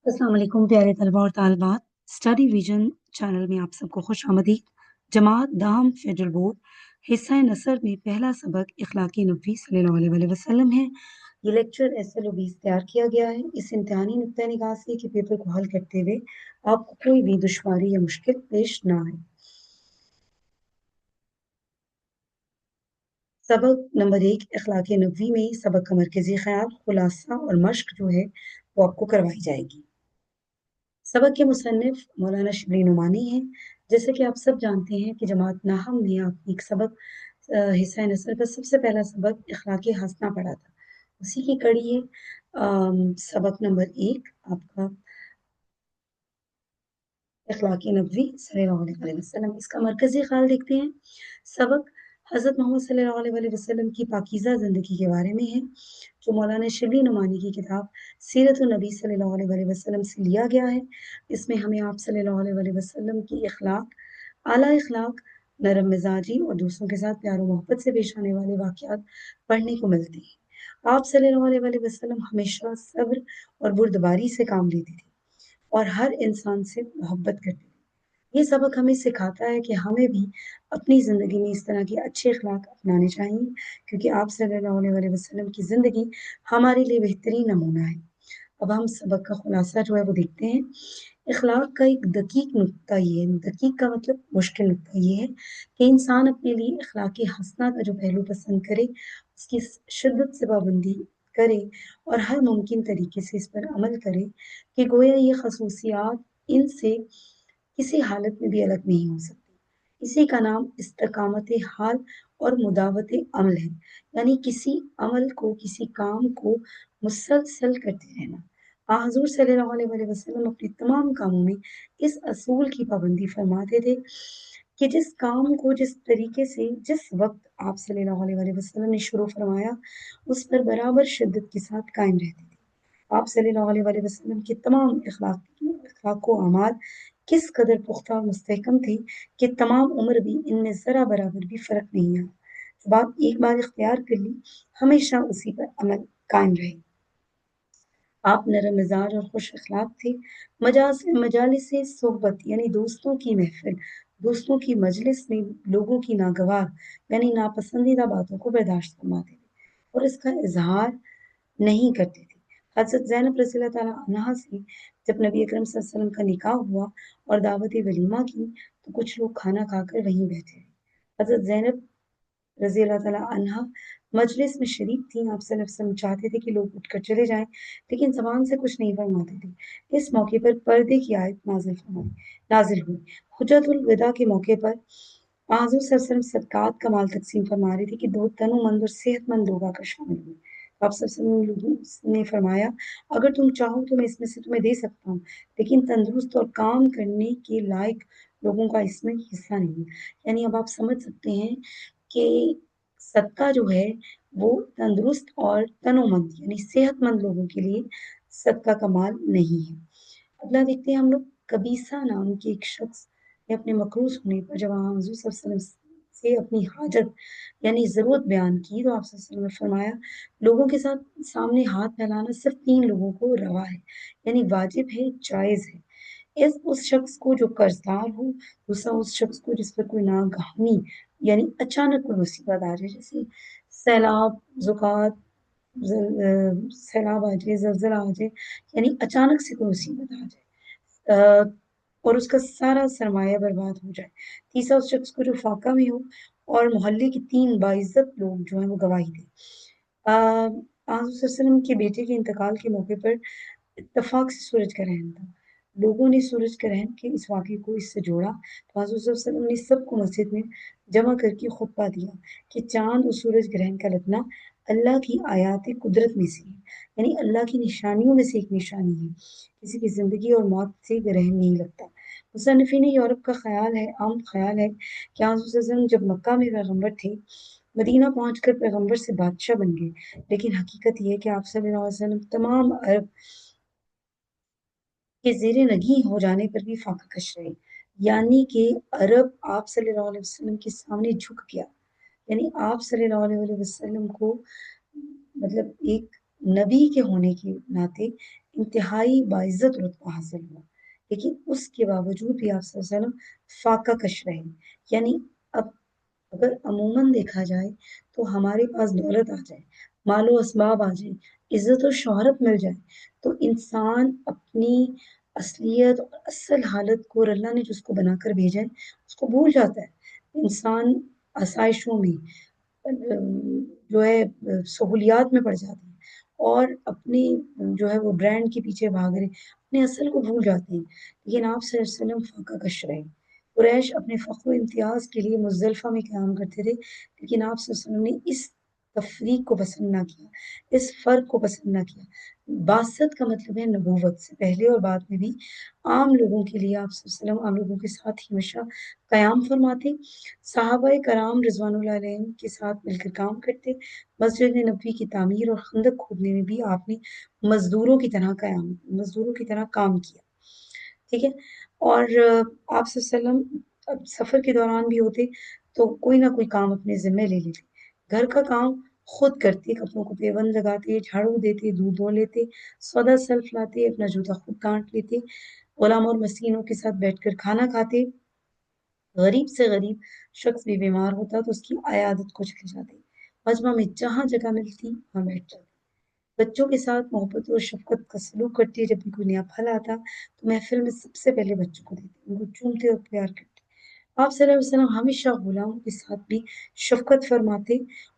अस्सलाम वालेकुम प्यारे तलबा और तालिबात। स्टडी विजन चैनल में आप सबको खुश आमदीद। जमात दाम फेडरल बोर्ड हिस्सा नसर में पहला सबक इखलाकी नबी सल्लल्लाहु अलैहि वसल्लम है। ये लेक्चर SL20 तैयार किया गया है इस इम्तिहानी नुक्ता निगाह से कि पेपर को हल करते हुए आपको कोई भी दुश्वारी या मुश्किल पेश ना आए। सबक नंबर 1 इखलाकी नबी में सबक का मरकजी ख्याल, खुलासा और मश्क जो है वो आपको करवाई जाएगी। सबक के मुसन्निफ मौलाना शिबली नुमानी हैं। जैसे कि आप सब जानते हैं कि जमात नाहम में आप एक सबक हिस्सा नसर का सबसे पहला सबक इखलाकी हसना पढ़ा था। उसी की कड़ी है सबक नंबर 1 आपका इखलाकी नबवी सल्लल्लाहु अलैहि वसल्लम। इसका मरकजी ख्याल देखते हैं। सबक हज़रत मोहम्मद सल्लल्लाहु अलैहि वसल्लम की पाकीज़ा ज़िंदगी के बारे में है, जो मौलाना शिबली नुमानी की किताब सीरत नबी सल्लल्लाहु अलैहि वसल्लम से लिया गया है। इसमें हमें आप सल्लल्लाहु अलैहि वसल्लम की आला इखलाक, नरम मिजाजी और दूसरों के साथ प्यार और मोहब्बत से पेश आने वाले वाक़यात पढ़ने को मिलते हैं। आप सल्लल्लाहु अलैहि वसल्लम हमेशा सब्र और बुर्दबारी से काम लेते थे और हर इंसान से मोहब्बत करते थे। ये सबक हमें सिखाता है कि हमें भी अपनी ज़िंदगी में इस तरह के अच्छे अखलाक अपनाने चाहिए, क्योंकि आप सल्लल्लाहु अलैहि वसल्लम की ज़िंदगी हमारे लिए बेहतरीन नमूना है। अब हम सबक का खुलासा जो है वो देखते हैं। इखलाक का एक दकीक नुक्ता ये है, दकीक का मतलब मुश्किल नुक्ता ये है कि इंसान अपने लिए इखलाकी हसना का जो पहलू पसंद करे, उसकी शिद्दत से पाबंदी करे और हर मुमकिन तरीके से इस पर अमल करे कि गोया ये खसूसियात इनसे किसी हालत में भी अलग नहीं हो सकती। इसी का नाम इस्तिकामत हाल और मुदावत अमल है, यानी किसी अमल को, किसी काम को मुसलसल करते रहना। हुज़ूर सल्लल्लाहु अलैहि वसल्लम अपने तमाम कामों में इस असूल की पाबंदी फरमाते थे कि जिस काम को जिस तरीके से जिस वक्त आप सल्लल्लाहु अलैहि वसल्लम ने शुरू फरमाया, उस पर बराबर शिद्दत के साथ कायम रहते थे। आप सल्लल्लाहु अलैहि वसल्लम के तमाम अखलाक व अमाल किस कदर पुख्ता और मुस्तहकम थे कि तमाम उम्र भी इनमें ज़रा बराबर भी फ़र्क नहीं आया। जब आप एक बार इख्तियार कर ली, हमेशा उसी पर अमल कायम रहे। आप नरम मिजाज और खुश अखलाक थे। मजालिस सोहबत यानी दोस्तों की महफिल, दोस्तों की मजलिस में लोगों की नागवार यानी नापसंदीदा बातों को बर्दाश्त फरमाते थे और इसका इजहार नहीं करते थे। हज़रत ज़ैनब रज़ियल्लाहु ताला अन्हा से जब नबी अकरम सल्लल्लाहु अलैहि वसल्लम का निकाह हुआ और दावत वलीमा की, तो कुछ लोग खाना खाकर वहीं बैठे रहे। हज़रत ज़ैनब रज़ियल्लाहु ताला अन्हा मजलिस में शरीक थीं। आप सल्लल्लाहु अलैहि वसल्लम चाहते थे कि लोग उठकर चले जाएँ, लेकिन ज़बान से कुछ नहीं फरमाते थे। इस मौके पर पर्दे की आयत नाज़िल हुई। हुज्जतुल विदा के मौके पर हुज़ूर सल्लल्लाहु अलैहि वसल्लम सदक़ात का माल तक़सीम फरमा रहे थे कि 2 तनोमंद और सेहतमंद लोग आकर शामिल हुए। तो आप सल्लल्लाहु अलैहि वसल्लम ने फरमाया, "अगर तुम चाहो तो मैं इसमें से तुम्हें दे सकता हूँ, लेकिन तंदुरुस्त और काम करने के लायक लोगों का इसमें हिस्सा नहीं।" यानी अब आप समझ सकते हैं कि सदका जो है वो तंदुरुस्त और तनोमंद यानी सेहतमंद लोगों के लिए सदका का माल नहीं है। अगला देखते हैं हम लोग। कबीसा नाम के एक शख्स ने अपने मकरूज़ होने पर जब हुज़ूर सल्लल्लाहु अलैहि वसल्लम से अपनी हाजत यानी ज़रूरत बयान की, तो आप सल्लल्लाहु अलैहि वसल्लम ने फरमाया, लोगों के साथ सामने हाथ फैलाना सिर्फ 3 लोगों को रवा है, यानी वाजिब है, जायज़ है। उस शख्स को जो कर्जदार हो, दूसरा उस शख्स को जिस पर कोई नागहानी यानी अचानक कोई मुसीबत आ जाए, जैसे सैलाब, ज़ुकात, सैलाब आ जाए, ज़लज़ला आ जाए, यानी अचानक से कोई मुसीबत आ जाए और उसका सारा सरमाया बर्बाद हो जाए। तीसरा उस शख्स को जो फाका में हो और मोहल्ले के 3 बाइज़्ज़त लोग जो हैं वो गवाही दें। हुज़ूर सल्लल्लाहु अलैहि वसल्लम के बेटे के इंतकाल के मौके पर इत्तेफ़ाक से सूरज का ग्रहण था। लोगों ने सूरज ग्रहण के इस वाक़ये को इससे जोड़ा, तो हुज़ूर सल्लल्लाहु अलैहि वसल्लम ने सबको मस्जिद में जमा करके खुतबा दिया कि चाँद और सूरज ग्रहण का लगना अल्लाह की आयात कुदरत में से है, यानी अल्लाह की निशानियों में से एक निशानी है। किसी की ज़िंदगी और मौत से ग्रहण नहीं लगता। मुसन्निफ़ीन यूरोप का ख़याल है, आम ख़याल है कि हुज़ूर सल्लल्लाहु अलैहि वसल्लम जब मक्का में पैगम्बर थे, मदीना पहुँचकर पैगम्बर से बादशाह बन गए। लेकिन हकीकत ये है कि आप सल्लल्लाहु अलैहि वसल्लम तमाम अरब के ज़ेरे नगी हो जाने पर भी फाका कश रहे। यानी कि अरब आप सल्लल्लाहु अलैहि वसल्लम के सामने झुक गया। यानी आप सल्लल्लाहु अलैहि वसल्लम को मतलब एक नबी के होने के नाते انتہائی باعزت رتبہ حاصل ہوا، لیکن اس کے باوجود بھی آپ صلی اللہ علیہ وسلم فاقہ کش رہے. یعنی اب اگر عموماً دیکھا جائے تو ہمارے پاس دولت آ جائے، مال و اسباب آ جائے، عزت و شہرت مل جائے، تو انسان اپنی اصلیت اور اصل حالت کو، اور اللہ نے جس کو بنا کر بھیجا ہے اس کو بھول جاتا ہے. انسان آسائشوں میں جو ہے سہولیات میں پڑ جاتے ہیں، اور اپنی جو ہے وہ برانڈ کے پیچھے بھاگ رہے، اپنے اصل کو بھول جاتے ہیں. لیکن آپ صلی اللہ علیہ وسلم فاقہ کش رہے. قریش اپنے فخر و امتیاز کے لیے مزدلفہ میں قیام کرتے تھے، لیکن آپ صلی اللہ علیہ وسلم نے اس تفریق کو پسند نہ کیا، اس فرق کو پسند نہ کیا. بعثت کا مطلب ہے نبوت سے پہلے اور بعد میں بھی عام لوگوں کے لیے آپ صلی اللہ علیہ وسلم عام لوگوں کے ساتھ ہی ہمیشہ قیام فرماتے. صحابہ کرام رضوان اللہ علیہم کے ساتھ مل کر کام کرتے. مسجد نبوی کی تعمیر اور خندق کھودنے میں بھی آپ نے مزدوروں کی طرح کام کیا. ٹھیک ہے. اور آپ صلی اللہ علیہ وسلم سفر کے دوران بھی ہوتے تو کوئی نہ کوئی کام اپنے ذمہ لے لیتے. گھر کا کام خود کرتے، کپڑوں کو پیوند لگاتے، جھاڑو دیتے، دودھ دھو لیتے، سودا سلف لاتے، اپنا جوتا خود کاٹ لیتے، غلام اور مسکینوں کے ساتھ بیٹھ کر کھانا کھاتے. غریب سے غریب شخص بھی بیمار ہوتا تو اس کی عیادت کو چلے جاتے. مجمع میں جہاں جگہ ملتی وہاں بیٹھ جاتے. بچوں کے ساتھ محبت اور شفقت کا سلوک کرتے. جب بھی کوئی نیا پھل آتا تو محفل میں سب سے پہلے بچوں کو دیتے، ان کو چومتے اور پیار کرتے. آپ صلی اللہ علیہ وسلم ہمیشہ غلاموں کے ساتھ بھی شفقت فرماتے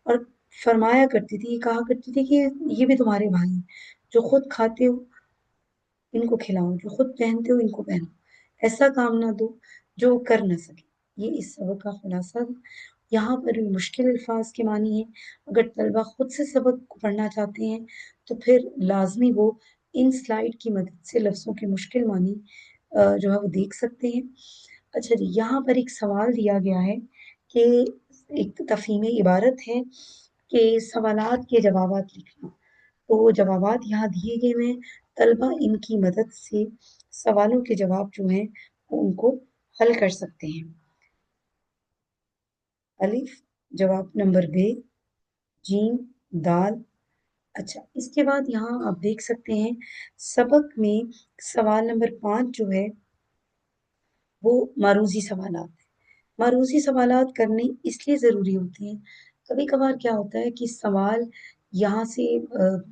اور فرمایا کرتی تھی، یہ کہا کرتی تھی کہ یہ بھی تمہارے بھائی ہیں، جو خود کھاتے ہو ان کو کھلاؤ، جو خود پہنتے ہو ان کو پہنو، ایسا کام نہ دو جو کر نہ سکے. یہ اس سبق کا خلاصہ ہے. یہاں پر بھی مشکل الفاظ کے معنی ہیں. اگر طلبہ خود سے سبق کو پڑھنا چاہتے ہیں تو پھر لازمی وہ ان سلائیڈ کی مدد سے لفظوں کے مشکل معنی جو ہے وہ دیکھ سکتے ہیں. اچھا جی، یہاں پر ایک سوال دیا گیا ہے کہ ایک تفہیم عبارت ہے کہ سوالات کے جوابات لکھنا. تو جوابات یہاں دیے گئے ہیں، طلبہ ان کی مدد سے سوالوں کے جواب جو ہیں وہ ان کو حل کر سکتے ہیں. الف جواب نمبر ب، جیم دال. اچھا، اس کے بعد یہاں آپ دیکھ سکتے ہیں سبق میں سوال نمبر 5 جو ہے وہ معروضی سوالات ہیں. معروضی سوالات کرنے اس لیے ضروری ہوتے ہیں، کبھی کبھار کیا ہوتا ہے کہ سوال یہاں سے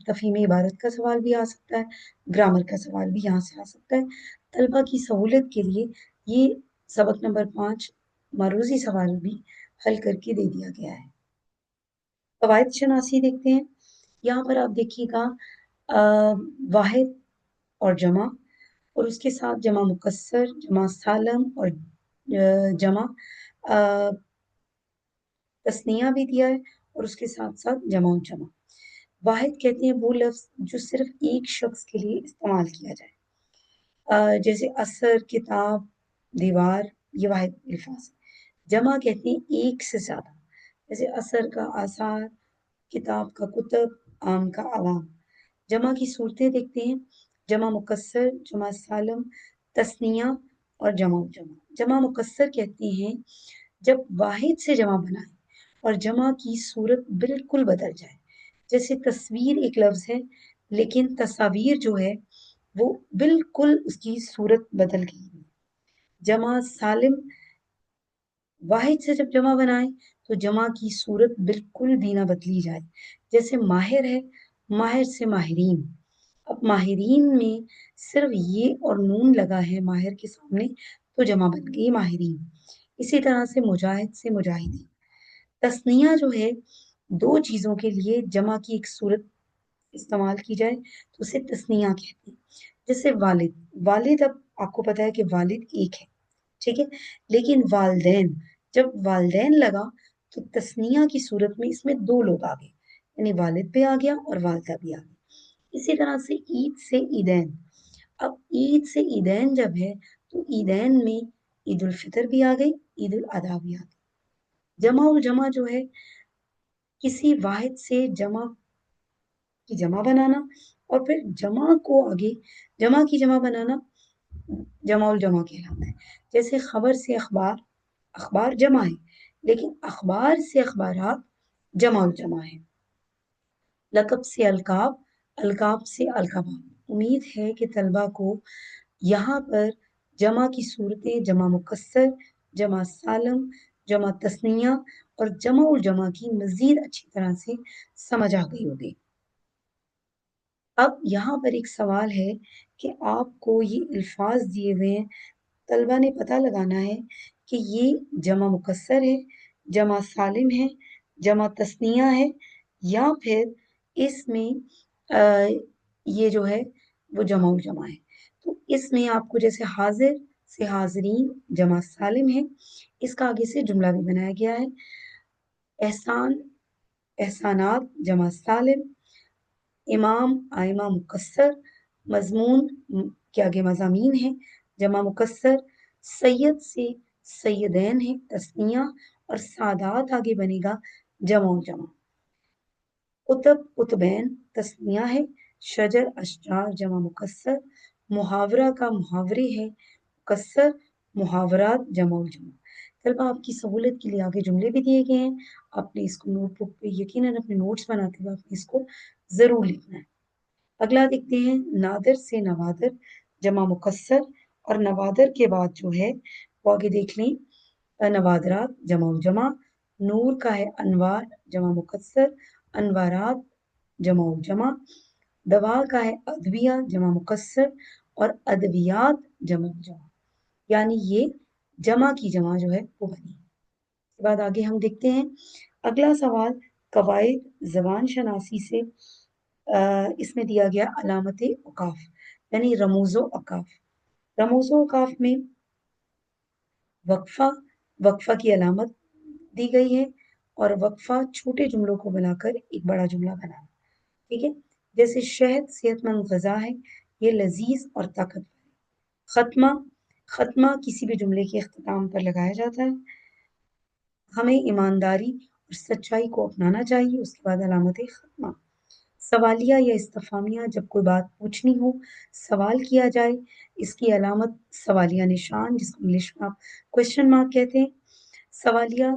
تفہیم عبارت کا سوال بھی آ سکتا ہے، گرامر کا سوال بھی یہاں سے آ سکتا ہے. طلبہ کی سہولت کے لیے یہ سبق نمبر 5 معروضی سوال بھی حل کر کے دے دیا گیا ہے. قواعد شناسی دیکھتے ہیں. یہاں پر آپ دیکھیے گا واحد اور جمع، اور اس کے ساتھ جمع مکسر، جمع سالم، اور جمع تثنیہ بھی دیا ہے، اور اس کے ساتھ ساتھ جمع و جمع. واحد کہتے ہیں وہ لفظ جو صرف ایک شخص کے لیے استعمال کیا جائے، جیسے اثر، کتاب، دیوار، یہ واحد الفاظ. جمع کہتے ہیں ایک سے زیادہ، جیسے اثر کا آثار، کتاب کا کتب، عام کا عوام. جمع کی صورتیں دیکھتے ہیں، جمع مکسر، جمع سالم، تثنیہ اور جمع و جمع. جمع مکسر کہتے ہیں جب واحد سے جمع بنائیں اور جمع کی صورت بالکل بدل جائے. جیسے تصویر ایک لفظ ہے لیکن تصاویر جو ہے وہ بالکل اس کی صورت بدل گئی. جمع سالم، واحد سے جب جمع بنائیں تو جمع کی صورت بالکل بھی نہ بدلی جائے. جیسے ماہر ہے، ماہر سے ماہرین. اب ماہرین میں صرف یہ اور نون لگا ہے ماہر کے سامنے تو جمع بن گئی ماہرین. اسی طرح سے مجاہد سے مجاہدین. تثنیہ جو ہے دو چیزوں کے لیے جمع کی ایک صورت استعمال کی جائے تو اسے تثنیہ کہتے ہیں. جیسے والد، والد اب آپ کو پتا ہے کہ والد ایک ہے، ٹھیک ہے، لیکن والدین، جب والدین لگا تو تثنیہ کی صورت میں اس میں دو لوگ آ گئے، یعنی والد بھی آ گیا اور والدہ بھی آ گئی. اسی طرح سے عید سے عیدین. اب عید سے عیدین جب ہے تو عیدین میں عید الفطر بھی آ گئی، عید الاضحیٰ بھی آ گئی. جمع الجمع جو ہے کسی واحد سے جمع کی جمع بنانا اور پھر جمع کو آگے جمع کی جمع بنانا جمع الجمع کہلاتا ہے. جیسے خبر سے اخبار، اخبار جمع ہے لیکن اخبار سے اخبارات جمع الجمع ہے. لقب سے القاب، القاب سے القابات. उम्मीद है कि तलबा को यहाँ पर जमा की सूरतें, जमा मुकस्सर, जमा सालम, जमा तस्निया और जमा उल जमा की मजीद अच्छी तरह से समझ आ गई होगी। अब यहाँ पर एक सवाल है कि आपको ये अल्फाज दिए हुए हैं, तलबा ने पता लगाना है कि ये जमा मुकस्सर है, जमा सालिम है, जमा तस्निया है, या फिर इसमें ये जो है वो जमा उल जमा है। तो इसमें आपको जैसे हाजिर से हाजरीन जमा सालिम है, इसका आगे से जुमला भी बनाया गया है। एहसान एहसानात जमा सालिम, इमाम आइमा मुकस्सर, मजमून के आगे मजामीन है जमा मुकस्सर, सैयद से सैयदैन है तस्निया और सादात आगे बनेगा जमा जमा। कुतब कुतबैन तस्निया है, शजर अशजार जमा मुकस्सर, मुहावरा का मुहावरे है मुकस्सर, मुहावरात जमा जमा। तलबा आपकी सहूलत के लिए आगे जुमले भी दिए गए हैं, आपने इसको नोटबुक पे यकीनन अपने नोट्स बनाते हुए आपने इसको जरूर लिखना है। अगला देखते हैं, नादर से नवादर जमा मुकस्सर, और नवादर के बाद जो है वो आगे देख लें, नवादरात जमा जमा, नूर का है अनवार जमा मुकस्सर, अनवारात जमा जमा, दवा का है अदविया जमा मुकस्सर और अदवियात जमा जमा, यानी ये जमा की जमा जो है वो बनी। इसके बाद आगे हम देखते हैं अगला सवाल, कवायद ज़बान शनासी से इसमें दिया गया अलामत औकाफ यानी रमूज़ो औकाफ। रमूज़ो औकाफ में वक्फा वक्फा की अलामत दी गई है और वक्फा छोटे जुमलों को बनाकर एक बड़ा जुमला बनाना। ठीक है, जैसे शहद सेहतमंद गजा है, ये लजीज और ताकतवर है। खत्मा खत्मा किसी भी जुमले के इख्तिताम पर लगाया जाता है। हमें ईमानदारी और सच्चाई को अपनाना चाहिए, उसके बाद अलामत खत्मा। सवालिया या इस्तफामिया, जब कोई बात पूछनी हो, सवाल किया जाए, इसकी अलामत सवालिया निशान, जिसको इंग्लिश में आप क्वेश्चन मार्क कहते हैं। सवालिया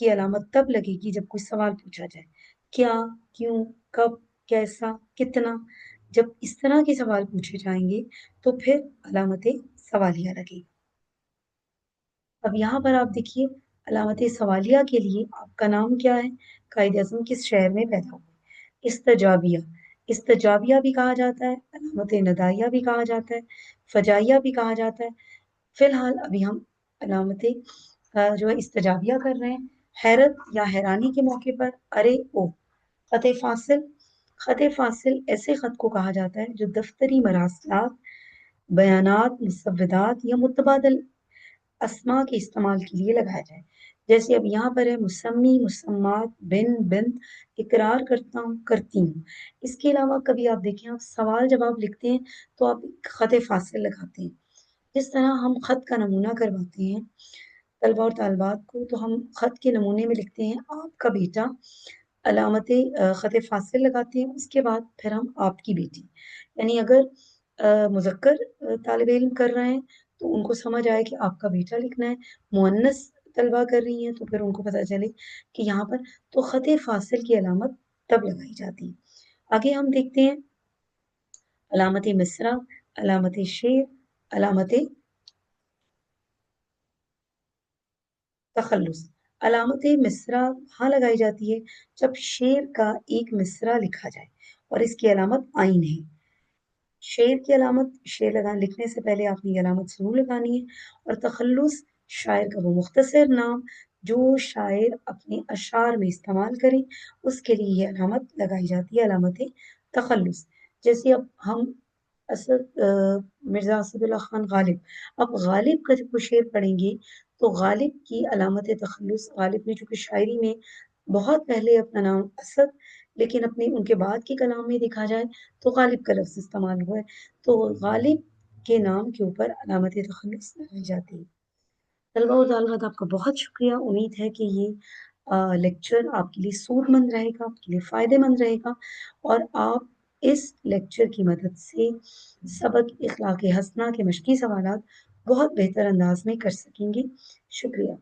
की अलामत तब लगेगी जब कोई सवाल पूछा जाए, क्या, क्यों, कब, कैसा, कितना। जब इस तरह के सवाल पूछे जाएंगे तो फिर अलामत सवालिया लगेगी। अब यहाँ पर आप देखिए, अलामत सवालिया के लिए आपका नाम क्या है, कायद आज़म किस शहर में पैदा हुआ। इस्तजाबिया इस्तजाबिया भी कहा जाता है, अलामत नदाइया भी कहा जाता है, फजाइया भी कहा जाता है। फिलहाल अभी हम अलामत जो है इस्तजाबिया कर रहे हैं। हैरत या हैरानी के मौके पर अरे ओ। खत फासिल खत फासिल ऐसे खत को कहा जाता है जो दफ्तरी मरासलात, बयानात, मुसव्वदात या मुतबादल अस्मा के इस्तेमाल के लिए लगाया जाए। जैसे अब यहाँ पर है मुसम्मी, मुसम्मात, बिन, बिन्त, इकरार करता हूँ, करती हूँ। इसके अलावा कभी आप देखें, आप सवाल जब आप लिखते हैं तो आप खत फासिल लगाते हैं। जिस तरह हम खत का नमूना करवाते हैं तलबा और तालबात को, तो हम खत के नमूने में लिखते हैं आपका बेटा, अलामत खत फासिल लगाते हैं, उसके बाद फिर हम आपकी बेटी। यानी अगर मुज़क्कर तालिब इल्म कर रहे हैं तो उनको समझ आए कि आपका बेटा लिखना है, मुअन्नस तलबा कर रही हैं तो फिर उनको पता चले कि यहाँ पर तो खत फासिल की अलामत तब लगाई जाती है। आगे हम देखते हैं अलामत मिसरा, अलामत शेर, अलामत तखल्लुस। अलामत मिसरा वहाँ लगाई जाती है जब शेर का एक मिसरा लिखा जाए और इसकी अलामत आइन है। शेर की अलामत, लिखने से पहले आपने ये अलामत जरूर लगानी है। और तखल्लुस, शायर का वो मुख्तसर नाम जो शायर अपने अशार में इस्तेमाल करे, उसके लिए ये अलामत लगाई जाती है, अलामत तखल्लुस। जैसे अब हम मिर्जा असदुल्ला खान गालिब, अब गालिब का जब शेर पढ़ेंगे तो गालिब की अलामत तखल्लुस, गालिब ने चूंकि शायरी में बहुत पहले अपना नाम असद, लेकिन अपने उनके बाद के कलाम में देखा जाए तो गालिब का लफ्ज इस्तेमाल हुआ है, तो गालिब के नाम के ऊपर अलामत तखल्लुस लगाई जाती है। तलबा और तालिबात, आपका बहुत शुक्रिया। उम्मीद है कि ये लेक्चर आपके लिए सूदमंद रहेगा, आपके लिए फ़ायदेमंद रहेगा और आप इस लेक्चर की मदद से सबक इखलाक हसना के मश्की सवालात बहुत बेहतर अंदाज में कर सकेंगे। शुक्रिया।